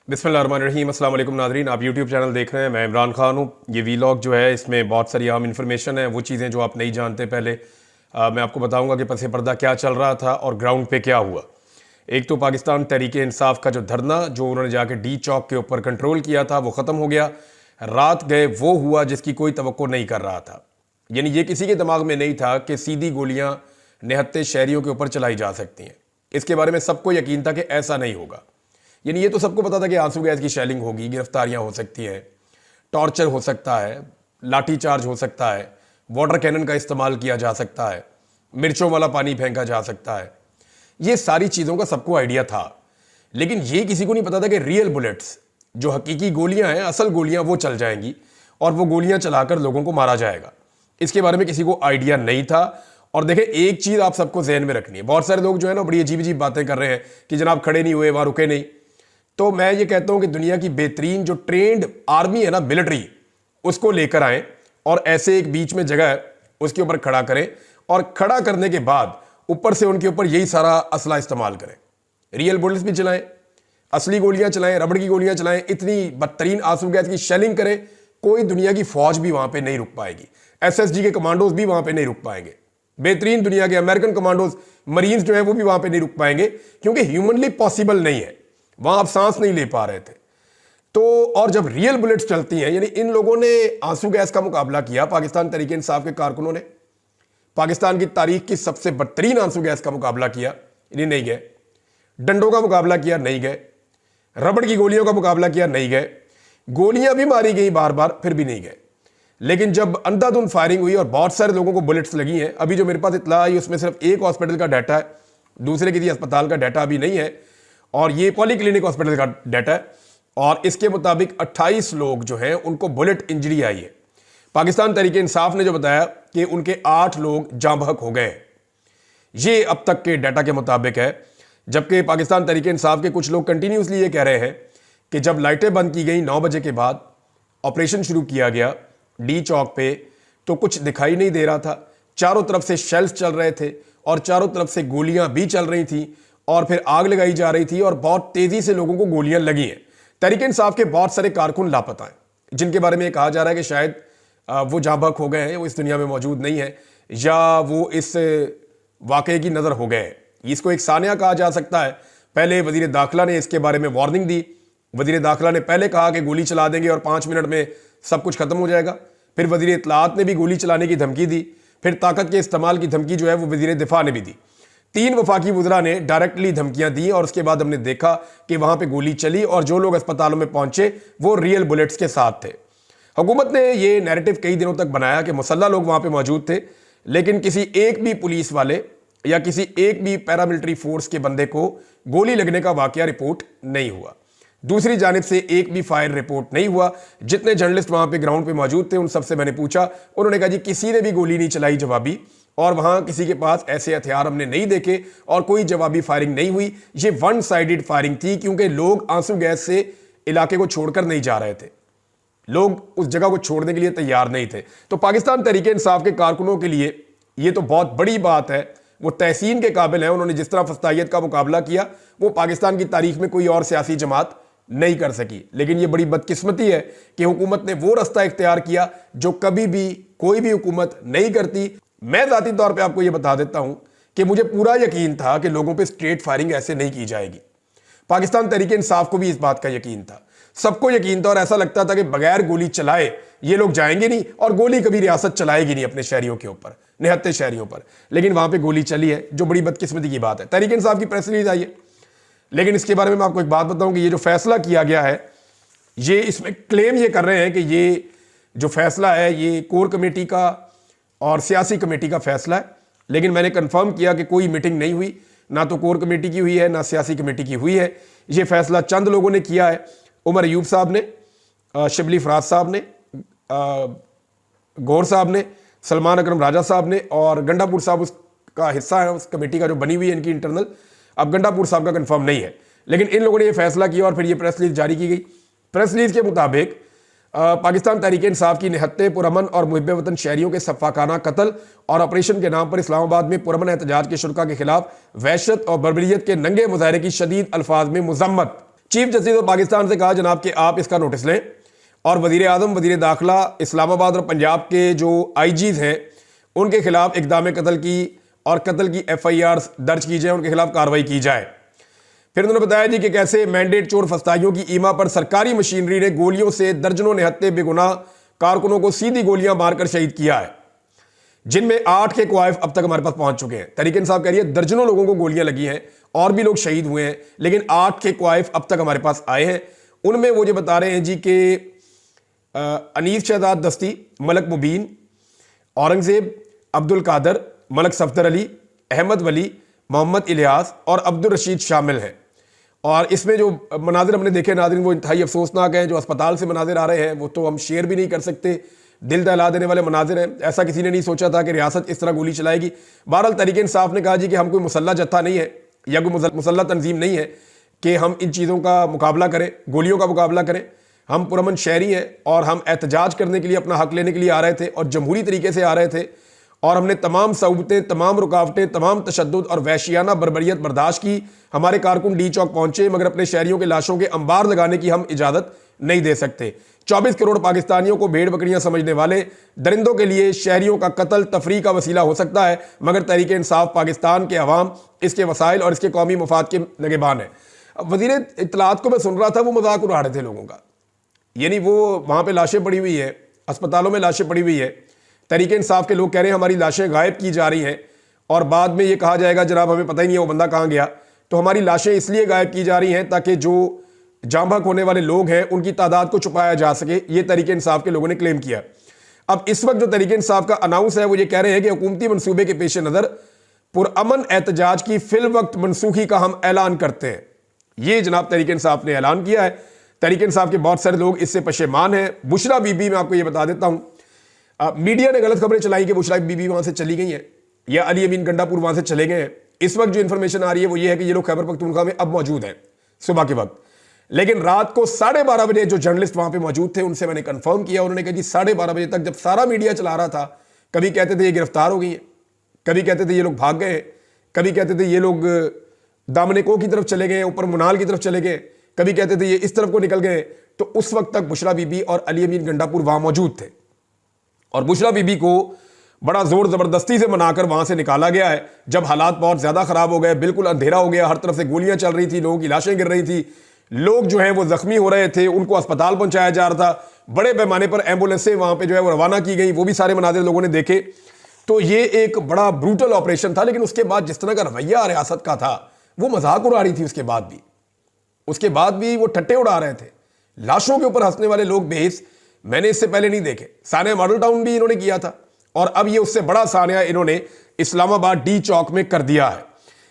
बिस्मिल्लाहिर्रहमानिर्रहीम। अस्सलाम वालेकुम नाज़रीन, आप यूट्यूब चैनल देख रहे हैं। मैं इमरान खान हूँ। ये वीलॉग जो है इसमें बहुत सारी अहम इन्फॉर्मेशन है, वो चीज़ें जो आप नहीं जानते। पहले मैं आपको बताऊंगा कि पसे पर्दा क्या चल रहा था और ग्राउंड पे क्या हुआ। एक तो पाकिस्तान तहरीक इंसाफ का जो धरना जो उन्होंने जाके डी चौक के ऊपर कंट्रोल किया था वो ख़त्म हो गया। रात गए वो हुआ जिसकी कोई तवक्को नहीं कर रहा था। यानी ये किसी के दिमाग में नहीं था कि सीधी गोलियां निहत्ते शहरियों के ऊपर चलाई जा सकती हैं। इसके बारे में सबको यकीन था कि ऐसा नहीं होगा। यानी ये तो सबको पता था कि आंसू गैस की शेलिंग होगी, गिरफ्तारियां हो सकती हैं, टॉर्चर हो सकता है, लाठी चार्ज हो सकता है, वाटर कैनन का इस्तेमाल किया जा सकता है, मिर्चों वाला पानी फेंका जा सकता है। ये सारी चीज़ों का सबको आइडिया था, लेकिन ये किसी को नहीं पता था कि रियल बुलेट्स जो हकीकी गोलियां हैं, असल गोलियां वो चल जाएंगी और वो गोलियां चलाकर लोगों को मारा जाएगा। इसके बारे में किसी को आइडिया नहीं था। और देखें, एक चीज़ आप सबको जहन में रखनी है। बहुत सारे लोग जो है ना बड़ी अजीब अजीब बातें कर रहे हैं कि जनाब खड़े नहीं हुए, वहां रुके नहीं। तो मैं ये कहता हूं कि दुनिया की बेहतरीन जो ट्रेंड आर्मी है ना, मिलिट्री, उसको लेकर आए और ऐसे एक बीच में जगह है उसके ऊपर खड़ा करें और खड़ा करने के बाद ऊपर से उनके ऊपर यही सारा असला इस्तेमाल करें। रियल बुलेट्स भी चलाएं, असली गोलियां चलाएं, रबड़ की गोलियां चलाएं, इतनी बदतरीन आंसू गैस की शेलिंग करें, कोई दुनिया की फौज भी वहां पे नहीं रुक पाएगी। एसएसजी के कमांडोज भी वहां पे नहीं रुक पाएंगे। बेहतरीन दुनिया के अमेरिकन कमांडोज, मरीन्स जो है वो भी वहां पे नहीं रुक पाएंगे, क्योंकि ह्यूमनली पॉसिबल नहीं है। वहां आप सांस नहीं ले पा रहे थे। तो और जब रियल बुलेट्स चलती हैं, यानी इन लोगों ने आंसू गैस का मुकाबला किया, पाकिस्तान तहरीक इंसाफ के कारकुनों ने पाकिस्तान की तारीख की सबसे बदतरीन आंसू गैस का मुकाबला किया, यानी नहीं गए। डंडों का मुकाबला किया, नहीं गए। रबड़ की गोलियों का मुकाबला किया, नहीं गए। गोलियां भी मारी गई बार बार, फिर भी नहीं गए। लेकिन जब अंधाधुंध फायरिंग हुई और बहुत सारे लोगों को बुलेट्स लगी हैं, अभी जो मेरे पास इत्तला आई उसमें सिर्फ एक हॉस्पिटल का डाटा है, दूसरे किसी अस्पताल का डाटा अभी नहीं है, और ये पॉलीक्लिनिक हॉस्पिटल का डाटा है। और इसके मुताबिक 28 लोग जो हैं उनको बुलेट इंजरी आई है। पाकिस्तान तहरीक इंसाफ ने जो बताया कि उनके 8 लोग जाँ बहक हो गए। ये अब तक के डाटा के मुताबिक है। जबकि पाकिस्तान तहरीक इंसाफ के कुछ लोग कंटिन्यूसली ये कह रहे हैं कि जब लाइटें बंद की गई 9 बजे के बाद, ऑपरेशन शुरू किया गया डी चौक पे, तो कुछ दिखाई नहीं दे रहा था। चारों तरफ से शेल्स चल रहे थे और चारों तरफ से गोलियां भी चल रही थी और फिर आग लगाई जा रही थी और बहुत तेजी से लोगों को गोलियां लगी हैं। तहरीक इंसाफ के बहुत सारे कारकुन लापता हैं, जिनके बारे में कहा जा रहा है कि शायद वो जाँ बहक हो गए हैं, वो इस दुनिया में मौजूद नहीं है, या वो इस वाकये की नज़र हो गए हैं। इसको एक सानिया कहा जा सकता है। पहले वजीर दाखिला ने इसके बारे में वार्निंग दी। वजीर दाखिला ने पहले कहा कि गोली चला देंगे और 5 मिनट में सब कुछ खत्म हो जाएगा। फिर वजीर इत्तलाआत ने भी गोली चलाने की धमकी दी। फिर ताकत के इस्तेमाल की धमकी जो है वो वजीर दिफा ने भी दी। 3 वफाकी वज़रा ने डायरेक्टली धमकियां दी और उसके बाद हमने देखा कि वहां पे गोली चली और जो लोग अस्पतालों में पहुंचे वो रियल बुलेट्स के साथ थे। हुकूमत ने ये नैरेटिव कई दिनों तक बनाया कि मुसल्ला लोग वहां पे मौजूद थे, लेकिन किसी एक भी पुलिस वाले या किसी एक भी पैरामिलिट्री फोर्स के बंदे को गोली लगने का वाकया रिपोर्ट नहीं हुआ। दूसरी जानिब से एक भी फायर रिपोर्ट नहीं हुआ। जितने जर्नलिस्ट वहां पे ग्राउंड पे मौजूद थे उन सबसे मैंने पूछा, उन्होंने कहा जी किसी ने भी गोली नहीं चलाई जवाबी, और वहां किसी के पास ऐसे हथियार हमने नहीं देखे और कोई जवाबी फायरिंग नहीं हुई। ये वन साइडेड फायरिंग थी, क्योंकि लोग आंसू गैस से इलाके को छोड़कर नहीं जा रहे थे, लोग उस जगह को छोड़ने के लिए तैयार नहीं थे। तो पाकिस्तान तहरीक इंसाफ के कारकुनों के लिए ये तो बहुत बड़ी बात है, वो तहसीन के काबिल है। उन्होंने जिस तरह फस्तायत का मुकाबला किया वो पाकिस्तान की तारीख में कोई और सियासी जमात नहीं कर सकी। लेकिन ये बड़ी बदकिस्मती है कि हुकूमत ने वो रास्ता इख्तियार किया जो कभी भी कोई भी हुकूमत नहीं करती। मैं जाती तौर पे आपको ये बता देता हूं कि मुझे पूरा यकीन था कि लोगों पे स्ट्रेट फायरिंग ऐसे नहीं की जाएगी। पाकिस्तान तहरीक इंसाफ को भी इस बात का यकीन था, सबको यकीन था, और ऐसा लगता था कि बगैर गोली चलाए ये लोग जाएंगे नहीं और गोली कभी रियासत चलाएगी नहीं अपने शहरियों के ऊपर, निहत्ते शहरियों पर। लेकिन वहां पे गोली चली है, जो बड़ी बदकिस्मती की बात है। तहरीक इंसाफ की प्रेस रिलीज आई है, लेकिन इसके बारे में मैं आपको एक बात बताऊं कि ये जो फैसला किया गया है, ये इसमें क्लेम ये कर रहे हैं कि ये जो फैसला है ये कोर कमेटी का और सियासी कमेटी का फैसला है। लेकिन मैंने कंफर्म किया कि कोई मीटिंग नहीं हुई, ना तो कोर कमेटी की हुई है ना सियासी कमेटी की हुई है। ये फैसला चंद लोगों ने किया है। उमर अयूब साहब ने, शिबली फराज साहब ने, गौर साहब ने, सलमान अकरम राजा साहब ने, और गंडापुर साहब उसका हिस्सा है, उस कमेटी का जो बनी हुई है इनकी इंटरनल। अब गंडापुर साहब का कंफर्म नहीं है, लेकिन इन लोगों ने यह फैसला किया और फिर ये प्रेस रिलीज जारी की गई। प्रेस रिलीज के मुताबिक पाकिस्तान तहरीक इंसाफ की निहत्ते पुरअमन और मुहिब वतन शहरियों के सफ़ाकाना कत्ल और ऑपरेशन के नाम पर इस्लामाबाद में पुरअमन एहतजाज के शुरका के खिलाफ वहशत और बर्बरियत के नंगे मुजाहरे की शदीद अल्फाज में मुजम्मत। चीफ जस्टिस ऑफ पाकिस्तान से कहा जनाब कि आप इसका नोटिस लें और वजीर आजम, वजीर दाखिला, इस्लामाबाद और पंजाब के जो आईजीज हैं उनके खिलाफ इक़दाम कत्ल की और कत्ल की FIR दर्ज की जाए, उनके खिलाफ कार्रवाई की जाए। फिर उन्होंने बताया जी कि कैसे मैंडेट चोर फस्ताइयों की ईमा पर सरकारी मशीनरी ने गोलियों से दर्जनों निहत्ते बेगुनाह कारकुनों को सीधी गोलियां मारकर शहीद किया है, जिनमें 8 के क्वाइफ अब तक हमारे पास पहुंच चुके हैं। तहरीक इंसाफ कह रही है दर्जनों लोगों को गोलियां लगी हैं और भी लोग शहीद हुए हैं, लेकिन 8 के क्वाइफ अब तक हमारे पास आए हैं। उनमें वो जो बता रहे हैं जी कि अनीस शहजाद दस्ती, मलक मुबीन, औरंगजेब, अब्दुल कादर, मलक सफदर अली, अहमद वली, मोहम्मद इलियास और अब्दुल रशीद शामिल हैं। और इसमें जो मनाजिर हमने देखे नाज़रीन वो इंतहाई अफसोसनाक हैं। जो अस्पताल से मनाजिर आ रहे हैं वो तो हम शेयर भी नहीं कर सकते, दिल दहला देने वाले मनाजिर हैं। ऐसा किसी ने नहीं सोचा था कि रियासत इस तरह गोली चलाएगी। बहरहाल तहरीक इंसाफ ने कहा जी कि हम कोई मुसल्ला जत्था नहीं है या कोई मुसल्ला तंजीम नहीं है कि हम इन चीज़ों का मुकाबला करें, गोलियों का मुकाबला करें। हम पुरअमन शहरी हैं और हम एहतजाज करने के लिए, अपना हक लेने के लिए आ रहे थे और जमहूरी तरीके से आ रहे थे और हमने तमाम सऊबतें, तमाम रुकावटें, तमाम तशद्दुद और वहशियाना बर्बरियत बर्दाश्त की। हमारे कारकुन डी चौक पहुंचे मगर अपने शहरियों के लाशों के अंबार लगाने की हम इजाज़त नहीं दे सकते। 24 करोड़ पाकिस्तानियों को भेड़ बकरियां समझने वाले दरिंदों के लिए शहरियों का कत्ल तफरीह का वसीला हो सकता है, मगर तहरीक इंसाफ पाकिस्तान के अवाम, इसके वसाइल और इसके कौमी मफाद के नगेबान है। अब वज़ीर इत्तलात को मैं सुन रहा था, वो मजाक उड़ा रहे थे लोगों का, यानी वो वहाँ पर लाशें पड़ी हुई है, अस्पतालों में लाशें पड़ी हुई है। तहरीक इंसाफ के लोग कह रहे हैं हमारी लाशें गायब की जा रही हैं और बाद में ये कहा जाएगा जनाब हमें पता ही नहीं है वो बंदा कहाँ गया। तो हमारी लाशें इसलिए गायब की जा रही हैं ताकि जो जांबहक होने वाले लोग हैं उनकी तादाद को छुपाया जा सके, ये तहरीक इंसाफ के लोगों ने क्लेम किया। अब इस वक्त जो तहरीक इंसाफ का अनाउंस है वो ये कह रहे हैं कि हुकूमती मनसूबे के पेश नज़र पुरअमन एहतजाज की फिल वक्त मनसूखी का हम ऐलान करते हैं। ये जनाब तहरीक इंसाफ ने ऐलान किया है। तहरीक इंसाफ के बहुत सारे लोग इससे पशेमान हैं। बुशरा बीबी, मैं आपको ये बता देता हूँ, मीडिया ने गलत खबरें चलाई कि बुशरा बीबी वहां से चली गई हैं या अली अमीन गंडापुर वहां से चले गए हैं। इस वक्त जो इंफॉर्मेशन आ रही है वो ये है कि ये लोग खैबर पख्तूनख्वा में अब मौजूद हैं सुबह के वक्त। लेकिन रात को 12:30 बजे जो जर्नलिस्ट वहां पे मौजूद थे उनसे मैंने कंफर्म किया, उन्होंने कहा जी 12:30 बजे तक जब सारा मीडिया चला रहा था, कभी कहते थे ये गिरफ्तार हो गई है, कभी कहते थे ये लोग भाग गए, कभी कहते थे ये लोग दामनेको की तरफ चले गए, ऊपर मुनाल की तरफ चले गए, कभी कहते थे ये इस तरफ को निकल गए। तो उस वक्त तक बुशरा बीबी और अली अमीन गंडापुर वहां मौजूद थे और बुशरा बीबी को बड़ा जोर जबरदस्ती से मनाकर वहां से निकाला गया है। जब हालात बहुत ज्यादा खराब हो गए, बिल्कुल अंधेरा हो गया, हर तरफ से गोलियां चल रही थी, लोगों की लाशें गिर रही थी, लोग जो हैं वो जख्मी हो रहे थे, उनको अस्पताल पहुंचाया जा रहा था, बड़े पैमाने पर एम्बुलेंसें वहां पे जो है वो रवाना की गई, वो भी सारे मनाजिर लोगों ने देखे। तो ये एक बड़ा ब्रूटल ऑपरेशन था। लेकिन उसके बाद जिस तरह का रवैया रियासत का था वो मजाक उड़ा रही थी। उसके बाद भी वो ठट्टे उड़ा रहे थे, लाशों के ऊपर हंसने वाले लोग बेहिस मैंने इससे पहले नहीं देखे। सानिया मॉडल टाउन भी इन्होंने किया था और अब ये उससे बड़ा सानिया इन्होंने इस्लामाबाद डी चौक में कर दिया है।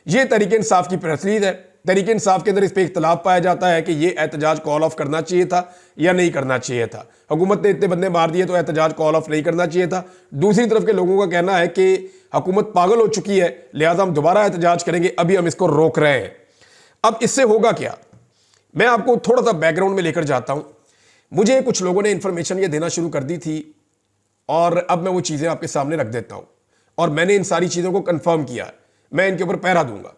ये तहरीक इंसाफ की प्रेस रिलीज है। तहरीक इंसाफ के अंदर इस पर इख्तलाफ पाया जाता है कि ये एहतजाज कॉल ऑफ करना चाहिए था या नहीं करना चाहिए था। हुकूमत ने इतने बंदे मार दिए तो एहतजाज कॉल ऑफ नहीं करना चाहिए था। दूसरी तरफ के लोगों का कहना है कि हुकूमत पागल हो चुकी है, लिहाजा हम दोबारा एहतजाज करेंगे, अभी हम इसको रोक रहे हैं। अब इससे होगा क्या, मैं आपको थोड़ा सा बैकग्राउंड में लेकर जाता हूं। मुझे कुछ लोगों ने इंफॉर्मेशन ये देना शुरू कर दी थी और अब मैं वो चीजें आपके सामने रख देता हूं और मैंने इन सारी चीजों को कंफर्म किया है, मैं इनके ऊपर पहरा दूंगा।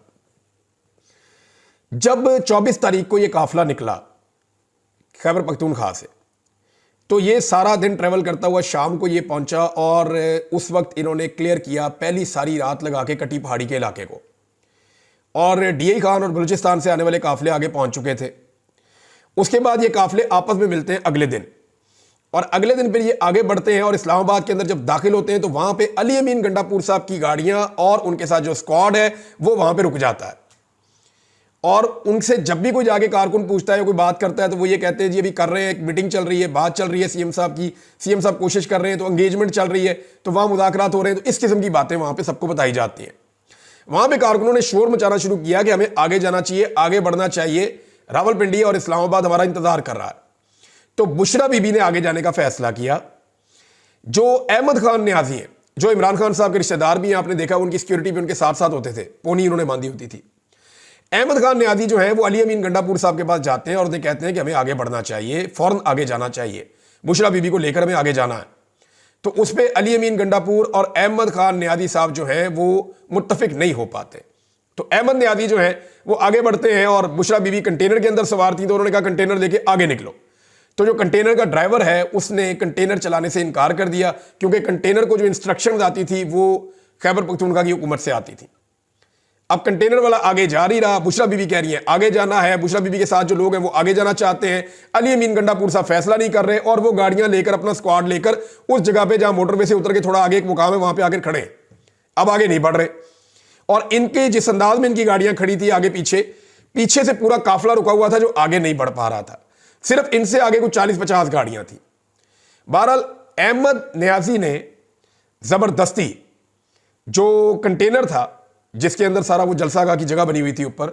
जब 24 तारीख को ये काफिला निकला खैबर पख्तूनख्वा से, तो ये सारा दिन ट्रेवल करता हुआ शाम को ये पहुंचा और उस वक्त इन्होंने क्लियर किया पहली सारी रात लगा के कटी पहाड़ी के इलाके को, और डीआई खान और बलूचिस्तान से आने वाले काफिले आगे पहुंच चुके थे। उसके बाद ये काफिले आपस में मिलते हैं अगले दिन और अगले दिन फिर ये आगे बढ़ते हैं और इस्लामाबाद के अंदर जब दाखिल होते हैं तो वहां पे अली अमीन गंडापुर साहब की गाड़ियां और उनके साथ जो स्क्वाड है वो वहां पे रुक जाता है। और उनसे जब भी कोई जाके कारकुन पूछता है, कोई बात करता है, तो वो ये कहते हैं जी अभी कर रहे हैं, एक मीटिंग चल रही है, बात चल रही है सीएम साहब की, सीएम साहब कोशिश कर रहे हैं, तो एंगेजमेंट चल रही है, तो वहां मुज़ाकरात हो रहे हैं। तो इस किस्म की बातें वहां पे सबको बताई जाती हैं। वहां पे कारकुनों ने शोर मचाना शुरू किया कि हमें आगे जाना चाहिए, आगे बढ़ना चाहिए, रावलपिंडी और इस्लामाबाद हमारा इंतजार कर रहा है। तो बुशरा बीबी ने आगे जाने का फैसला किया। जो अहमद खान न्याजी हैं, जो इमरान खान साहब के रिश्तेदार भी हैं, आपने देखा उनकी सिक्योरिटी भी उनके साथ साथ होते थे, पोनी उन्होंने बांधी होती थी। अहमद खान न्याजी जो है वो अली अमीन गंडापुर साहब के पास जाते हैं और उन्हें कहते हैं कि हमें आगे बढ़ना चाहिए, फौरन आगे जाना चाहिए, बुशरा बीबी को लेकर हमें आगे जाना है। तो उस पर अली अमीन गंडापुर और अहमद खान न्याजी साहब जो है वो मुत्तफिक नहीं हो पाते। तो अहमद न्याजी जो है वो आगे बढ़ते हैं और बुशरा बीबी कंटेनर के अंदर सवार थी, तो उन्होंने कहा कंटेनर लेके आगे निकलो। तो जो कंटेनर का ड्राइवर है उसने कंटेनर चलाने से इनकार कर दिया, क्योंकि कंटेनर को जो इंस्ट्रक्शन आती थी वो खैबर पख्तूनख्वा की हुकूमत से आती थी। अब कंटेनर वाला आगे जा ही रहा, बुशरा बीबी कह रही है आगे जाना है, बुशरा बीबी के साथ जो लोग हैं वो आगे जाना चाहते हैं। अली अमीन गंडापुर साहब फैसला नहीं कर रहे और वो गाड़ियां लेकर, अपना स्क्वाड लेकर उस जगह पे जहां मोटरवे से उतर के थोड़ा आगे एक मुकाम है वहां पे आकर खड़े हैं, अब आगे नहीं बढ़ रहे। और इनके जिस अंदाज में इनकी गाड़ियां खड़ी थी आगे पीछे, पीछे से पूरा काफिला रुका हुआ था जो आगे नहीं बढ़ पा रहा था, सिर्फ इनसे आगे कुछ 40-50 गाड़ियां थी। बहरहाल अहमद न्याजी ने जबरदस्ती जो कंटेनर था जिसके अंदर सारा वो जलसागाह की जगह बनी हुई थी ऊपर,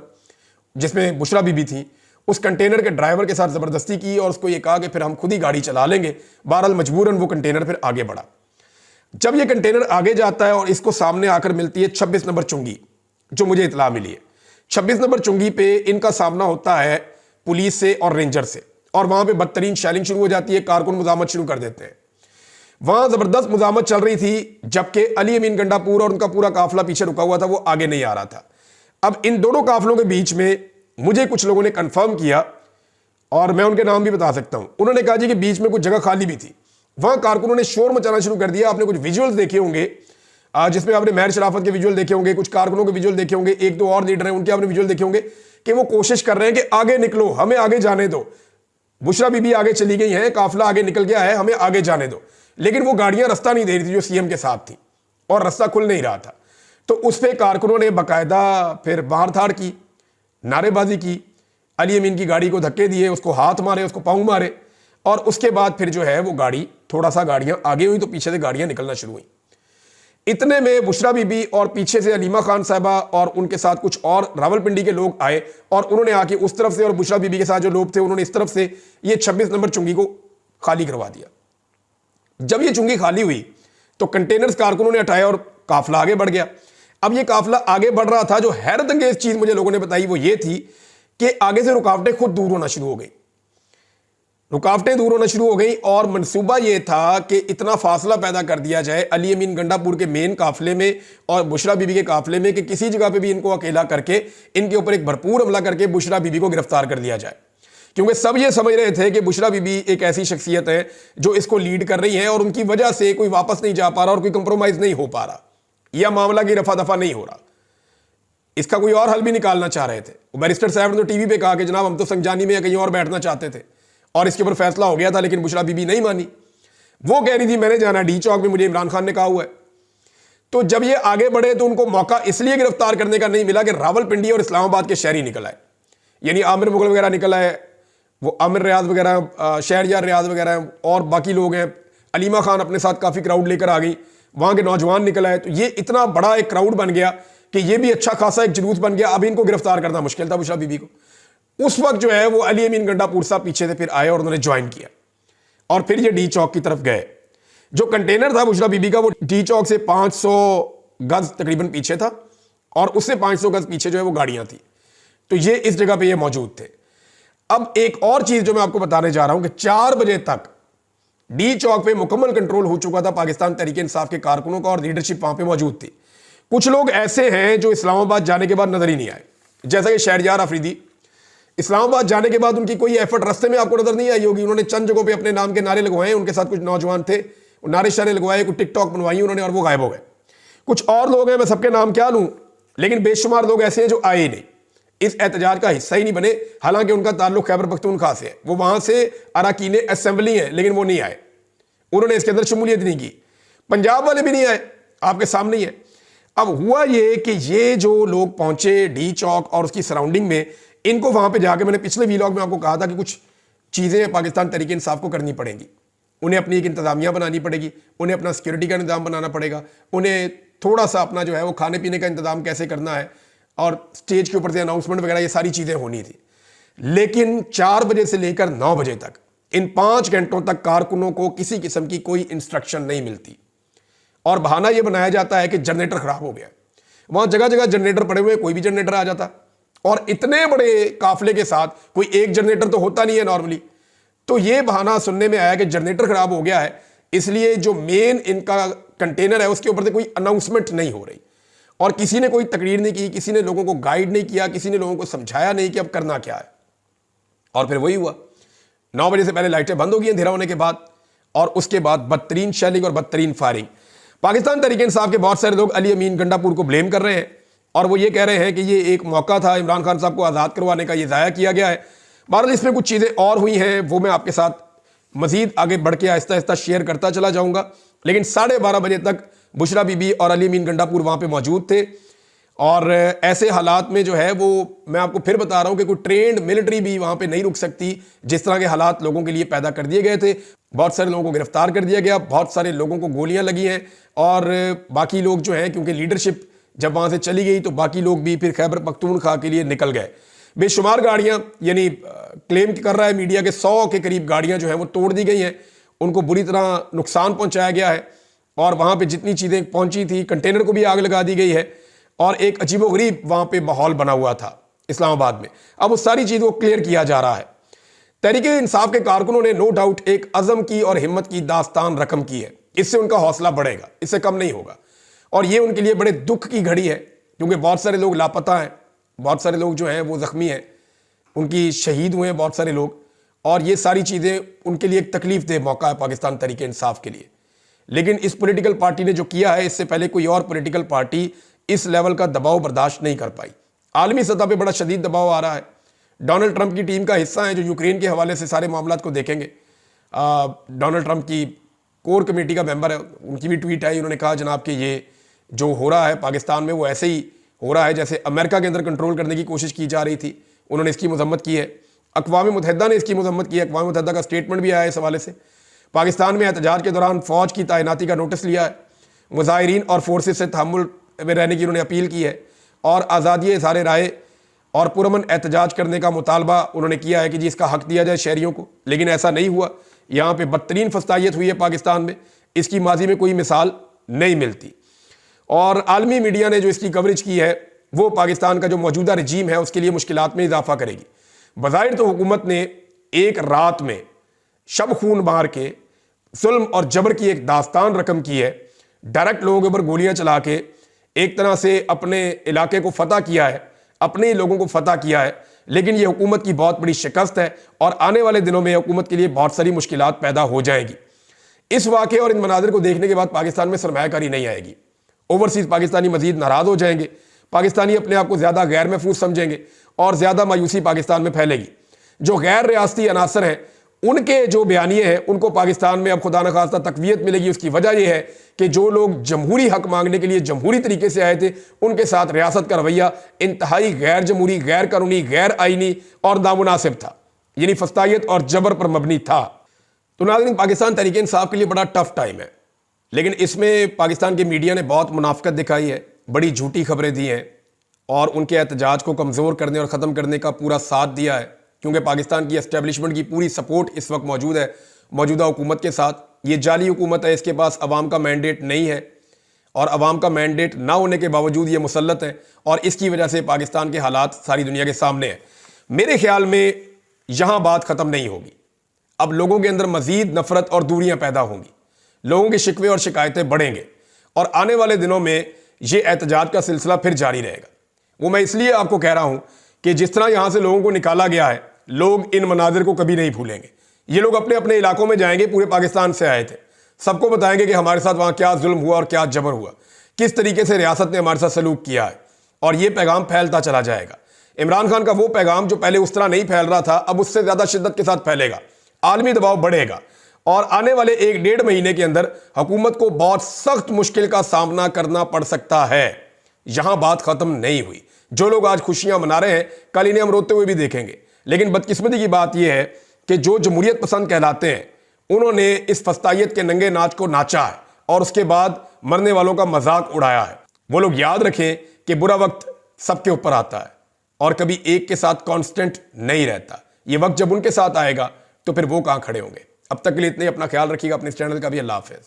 जिसमें बुशरा बीबी थी, उस कंटेनर के ड्राइवर के साथ जबरदस्ती की और उसको ये कहा कि फिर हम खुद ही गाड़ी चला लेंगे। बहरहाल मजबूरन वो कंटेनर फिर आगे बढ़ा। जब ये कंटेनर आगे जाता है और इसको सामने आकर मिलती है 26 नंबर चुंगी, जो मुझे इतला मिली है, 26 नंबर चुंगी पे इनका सामना होता है पुलिस से और रेंजर से, और वहां पे बदतरीन शैलिंग शुरू हो जाती है, कारकुन मुजामत शुरू कर देते हैं। वहां जबरदस्त मुजामत चल रही थी, जबकि अली अमीन गंडापुर और उनका पूरा काफिला पीछे रुका हुआ था, वो आगे नहीं आ रहा था। अब इन दोनों काफिलों के बीच में मुझे कुछ लोगों ने कंफर्म किया, और मैं उनके नाम भी बता सकता हूं। उन्होंने कहा जी कि बीच में कुछ जगह खाली भी थी, वहां कारकुनों ने शोर मचाना शुरू कर दिया। आपने कुछ विजुअल्स देखे होंगे, जिसमें आपने महर शराफत के विजुअल देखे होंगे, कुछ कारकुनों के विजुअल देखे होंगे, एक दो और लीडर हैं उनके आपने विजुअल देखे होंगे कि वो कोशिश कर रहे हैं कि आगे निकलो, हमें आगे जाने दो। बुशरा बीबी आगे चली गई है, काफिला आगे निकल गया है, हमें आगे जाने दो। लेकिन वो गाड़ियां रास्ता नहीं दे रही थी जो सीएम के साथ थी, और रास्ता खुल नहीं रहा था। तो उस पर कारकुनों ने बाकायदा फिर बाहर थाड़ की, नारेबाजी की, अली अमीन की गाड़ी को धक्के दिए, उसको हाथ मारे, उसको पाँव मारे, और उसके बाद फिर जो है वो गाड़ी, थोड़ा सा गाड़ियां आगे हुई तो पीछे से गाड़ियां निकलना शुरू हुई। इतने में बुशरा बीबी और पीछे से अलीमा खान साहबा और उनके साथ कुछ और रावलपिंडी के लोग आए, और उन्होंने आके उस तरफ से, और बुशरा बीबी के साथ जो लोग थे उन्होंने इस तरफ से ये 26 नंबर चुंगी को खाली करवा दिया। जब ये चुंगी खाली हुई तो कंटेनर्स कारकुनों ने हटाए और काफिला आगे बढ़ गया। अब ये काफिला आगे बढ़ रहा था, जो हैरत अंगेज चीज मुझे लोगों ने बताई वो ये थी कि आगे से रुकावटें खुद दूर होना शुरू हो गई, रुकावटें दूर होना शुरू हो गई, और मंसूबा ये था कि इतना फासला पैदा कर दिया जाए अली अमीन गंडापुर के मेन काफिले में और बुशरा बीबी के काफिले में कि किसी जगह पे भी इनको अकेला करके इनके ऊपर एक भरपूर हमला करके बुशरा बीबी को गिरफ्तार कर लिया जाए। क्योंकि सब ये समझ रहे थे कि बुशरा बीबी एक ऐसी शख्सियत है जो इसको लीड कर रही है, और उनकी वजह से कोई वापस नहीं जा पा रहा और कोई कंप्रोमाइज नहीं हो पा रहा, या मामला की रफा दफा नहीं हो रहा। इसका कोई और हल भी निकालना चाह रहे थे। बैरिस्टर साहब ने तो टीवी पे कहा कि जनाब हम तो संजानी में या कहीं और बैठना चाहते थे, और इसके ऊपर फैसला हो गया था, लेकिन बुशरा बीबी नहीं मानी। वो कह रही थी मैंने जाना डी चौक में, मुझे इमरान खान ने कहा हुआ है। तो जब ये आगे बढ़े तो उनको मौका इसलिए गिरफ्तार करने का नहीं मिला कि रावलपिंडी और इस्लामाबाद के शहरी निकल आए, यानी आमिर मुगल वगैरह निकल आए, वो आमिर रियाज वगैरह, शहरयार रियाज वगैरह, और बाकी लोग हैं। अलीमा खान अपने साथ काफ़ी क्राउड लेकर आ गई, वहाँ के नौजवान निकल आए। तो ये इतना बड़ा एक क्राउड बन गया कि ये भी अच्छा खासा एक जुलूस बन गया। अब इनको गिरफ्तार करना मुश्किल था बुशरा बीबी को। उस वक्त जो है वो अली अमीन गंडापुर साहब पीछे से फिर आए और उन्होंने ज्वाइन किया, और फिर ये डी चौक की तरफ गए। जो कंटेनर था बुशरा बीबी का वो डी चौक से 500 गज तकरीबन पीछे था, और उससे 500 गज पीछे जो है वो गाड़ियां थी। तो ये इस जगह पे ये मौजूद थे। अब एक और चीज जो मैं आपको बताने जा रहा हूं कि 4 बजे तक डी चौक पे मुकम्मल कंट्रोल हो चुका था पाकिस्तान तहरीक इंसाफ के कारकुनों का, और लीडरशिप वहां पे मौजूद थी। कुछ लोग ऐसे हैं जो इस्लामाबाद जाने के बाद नजर ही नहीं आए, जैसा कि शहरयार अफरीदी। इस्लामाबाद जाने के बाद उनकी कोई एफर्ट रास्ते में आपको नजर नहीं आई होगी। उन्होंने चंद जगहों पे अपने नाम के नारे लगवाए, उनके साथ कुछ नौजवान थे, नारे शारे लगवाए, कुछ टिकटॉक बनवाई उन्होंने, और वो गायब हो गए। कुछ और लोग हैं, मैं सबके नाम क्या लूं, लेकिन बेशुमार लोग ऐसे हैं जो आए ही नहीं, इस एहतजाज का हिस्सा ही नहीं बने। हालांकि उनका ताल्लुक खैबर पख्तूनख्वा से है, वो वहां से अरकान असेंबली है, लेकिन वो नहीं आए, उन्होंने इसके अंदर शमूलियत नहीं की। पंजाब वाले भी नहीं आए, आपके सामने ही है। अब हुआ ये कि ये जो लोग पहुंचे डी चौक और उसकी सराउंडिंग में, इनको वहां पे जाके, मैंने पिछले वीलॉग में आपको कहा था कि कुछ चीजें पाकिस्तान तहरीक इंसाफ को करनी पड़ेंगी। उन्हें अपनी एक इंतजामिया बनानी पड़ेगी, उन्हें अपना सिक्योरिटी का निज़ाम बनाना पड़ेगा, उन्हें थोड़ा सा अपना जो है वो खाने पीने का इंतजाम कैसे करना है, और स्टेज के ऊपर से अनाउंसमेंट वगैरह, ये सारी चीजें होनी थी। लेकिन 4 बजे से लेकर 9 बजे तक, इन 5 घंटों तक कारकुनों को किसी किस्म की कोई इंस्ट्रक्शन नहीं मिलती, और बहाना यह बनाया जाता है कि जनरेटर खराब हो गया। वहां जगह जगह जनरेटर पड़े हुए, कोई भी जनरेटर आ जाता, और इतने बड़े काफिले के साथ कोई एक जनरेटर तो होता नहीं है नॉर्मली। तो यह बहाना सुनने में आया कि जनरेटर खराब हो गया है, इसलिए जो मेन इनका कंटेनर है उसके ऊपर से कोई अनाउंसमेंट नहीं हो रही, और किसी ने कोई तकरीर नहीं की, किसी ने लोगों को गाइड नहीं किया, किसी ने लोगों को समझाया नहीं कि अब करना क्या है। और फिर वही हुआ, 9 बजे से पहले लाइटें बंद हो गई अंधेरा होने के बाद, और उसके बाद बदतरीन शेलिंग और बदतरीन फायरिंग। पाकिस्तान तहरीक इंसाफ के बहुत सारे लोग अली अमीन गंडापुर को ब्लेम कर रहे हैं और वो ये कह रहे हैं कि ये एक मौका था इमरान खान साहब को आज़ाद करवाने का, ये ज़ाया किया गया है। बहरहाल इसमें कुछ चीज़ें और हुई हैं, वो मैं आपके साथ मजीद आगे बढ़ के आहिस्ता आहिस्ता शेयर करता चला जाऊंगा। लेकिन 12:30 बजे तक बुशरा बीबी और अली अमीन गंडापुर वहाँ पे मौजूद थे, और ऐसे हालात में जो है वो मैं आपको फिर बता रहा हूं कि कोई ट्रेंड मिलिट्री भी वहां पे नहीं रुक सकती। जिस तरह के हालात लोगों के लिए पैदा कर दिए गए थे, बहुत सारे लोगों को गिरफ्तार कर दिया गया, बहुत सारे लोगों को गोलियां लगी हैं, और बाकी लोग जो हैं, क्योंकि लीडरशिप जब वहां से चली गई तो बाकी लोग भी फिर खैबर पख्तूनख्वा के लिए निकल गए। बेशुमार गाड़ियां, यानी क्लेम कर रहा है मीडिया के 100 के करीब गाड़ियां जो हैं वो तोड़ दी गई हैं, उनको बुरी तरह नुकसान पहुंचाया गया है, और वहां पे जितनी चीज़ें पहुंची थी, कंटेनर को भी आग लगा दी गई है, और एक अजीबोगरीब वहां पे माहौल बना हुआ था इस्लामाबाद में। अब उस सारी चीज़ को क्लियर किया जा रहा है। तहरीक इंसाफ के कारकुनों ने नो डाउट एक अज़म की और हिम्मत की दास्तान रकम की है, इससे उनका हौसला बढ़ेगा, इससे कम नहीं होगा। और ये उनके लिए बड़े दुख की घड़ी है, क्योंकि बहुत सारे लोग लापता हैं, बहुत सारे लोग जो हैं वो ज़ख्मी हैं, उनकी शहीद हुए हैं बहुत सारे लोग, और ये सारी चीज़ें उनके लिए एक तकलीफ दे मौका है पाकिस्तान तहरीक इंसाफ के लिए। लेकिन इस पॉलिटिकल पार्टी ने जो किया है, इससे पहले कोई और पॉलिटिकल पार्टी इस लेवल का दबाव बर्दाश्त नहीं कर पाई। आलमी सतह पे बड़ा शदीद दबाव आ रहा है। डोनाल्ड ट्रंप की टीम का हिस्सा है जो यूक्रेन के हवाले से सारे मामलात को देखेंगे। डोनाल्ड ट्रंप की कोर कमेटी का मेंबर है, उनकी भी ट्वीट आई, उन्होंने कहा जनाब कि ये जो हो रहा है पाकिस्तान में वो ऐसे ही हो रहा है जैसे अमेरिका के अंदर कंट्रोल करने की कोशिश की जा रही थी। उन्होंने इसकी मजम्मत की है, अक़वाम मुत्तहिदा ने इसकी मजम्मत की है, अक़वाम मुत्तहिदा का स्टेटमेंट भी आया है इस हवाले से। पाकिस्तान में एहतजाज के दौरान फ़ौज की तैनाती का नोटिस लिया है, मुजाहिरीन और फोर्सेस से तहम्मुल में रहने की उन्होंने अपील की है, और आज़ादी इज़हार राय और पुरअमन एहतजाज करने का मुतालबा उन्होंने किया है कि जी इसका हक दिया जाए शहरियों को। लेकिन ऐसा नहीं हुआ, यहाँ पे बदतरीन फस्तायत हुई है पाकिस्तान में, इसकी माजी में कोई मिसाल नहीं मिलती। और आलमी मीडिया ने जो इसकी कवरेज की है वो पाकिस्तान का जो मौजूदा रजीम है उसके लिए मुश्किलात में इजाफा करेगी। बज़ाहिर तो हुकूमत ने एक रात में शब खून मार के जुल्म और जबर की एक दास्तान रकम की है, डायरेक्ट लोगों के ऊपर गोलियां चला के एक तरह से अपने इलाके को फतह किया है, अपने लोगों को फतह किया है। लेकिन यह हुकूमत की बहुत बड़ी शिकस्त है, और आने वाले दिनों में हुकूमत के लिए बहुत सारी मुश्किलात पैदा हो जाएगी। इस वाक़े और इन मनाजिर को देखने के बाद पाकिस्तान में सरमायाकारी नहीं आएगी, ओवरसीज़ पाकिस्तानी मजीद नाराज़ हो जाएंगे, पाकिस्तानी अपने आप को ज़्यादा गैर महफूज समझेंगे, और ज़्यादा मायूसी पाकिस्तान में फैलेगी। जो गैर रियासती अनासर हैं उनके जो बयानिए हैं उनको पाकिस्तान में अब खुदा न खास्ता तकवीयत मिलेगी। उसकी वजह यह है कि जो लोग जमहूरी हक मांगने के लिए जमहूरी तरीके से आए थे, उनके साथ रियासत का रवैया इंतहाई गैर जमहूरी, गैर कानूनी, गैर आईनी और नामुनासिब था, यानी फस्तायत और जबर पर मबनी था। तो नाज़रीन, पाकिस्तान तहरीक इंसाफ के लिए बड़ा टफ टाइम है, लेकिन इसमें पाकिस्तान के मीडिया ने बहुत मुनाफिकत दिखाई है, बड़ी झूठी खबरें दी हैं, और उनके एहतजाज को कमज़ोर करने और ख़त्म करने का पूरा साथ दिया है, क्योंकि पाकिस्तान की एस्टेब्लिशमेंट की पूरी सपोर्ट इस वक्त मौजूद है मौजूदा हुकूमत के साथ। ये जाली हुकूमत है, इसके पास अवाम का मैंडेट नहीं है, और अवाम का मैंडेट ना होने के बावजूद ये मुसल्लत है, और इसकी वजह से पाकिस्तान के हालात सारी दुनिया के सामने हैं। मेरे ख्याल में यहाँ बात ख़त्म नहीं होगी, अब लोगों के अंदर मज़ीद नफ़रत और दूरियाँ पैदा होंगी, लोगों के शिकवे और शिकायतें बढ़ेंगे, और आने वाले दिनों में ये एहतजाज का सिलसिला फिर जारी रहेगा। वो मैं इसलिए आपको कह रहा हूँ कि जिस तरह यहाँ से लोगों को निकाला गया है, लोग इन मनाजिर को कभी नहीं भूलेंगे। ये लोग अपने अपने इलाकों में जाएंगे, पूरे पाकिस्तान से आए थे, सबको बताएंगे कि हमारे साथ वहाँ क्या जुल्म हुआ और क्या जबर हुआ, किस तरीके से रियासत ने हमारे साथ सलूक किया है, और ये पैगाम फैलता चला जाएगा। इमरान खान का वो पैगाम जो पहले उस तरह नहीं फैल रहा था, अब उससे ज़्यादा शिद्दत के साथ फैलेगा, आलमी दबाव बढ़ेगा, और आने वाले 1-1.5 महीने के अंदर हुकूमत को बहुत सख्त मुश्किल का सामना करना पड़ सकता है। यहाँ बात ख़त्म नहीं हुई। जो लोग आज खुशियाँ मना रहे हैं, कल इन्हें हम रोते हुए भी देखेंगे। लेकिन बदकिस्मती की बात यह है कि जो जमहूरियत पसंद कहलाते हैं, उन्होंने इस फस्तायत के नंगे नाच को नाचा है, और उसके बाद मरने वालों का मजाक उड़ाया है। वो लोग याद रखें कि बुरा वक्त सबके ऊपर आता है, और कभी एक के साथ कांस्टेंट नहीं रहता। ये वक्त जब उनके साथ आएगा तो फिर वो कहाँ खड़े होंगे। अब तक के लिए इतने, अपना ख्याल रखिएगा, अपने इस चैनल का भी। अल्लाह हाफ़िज़।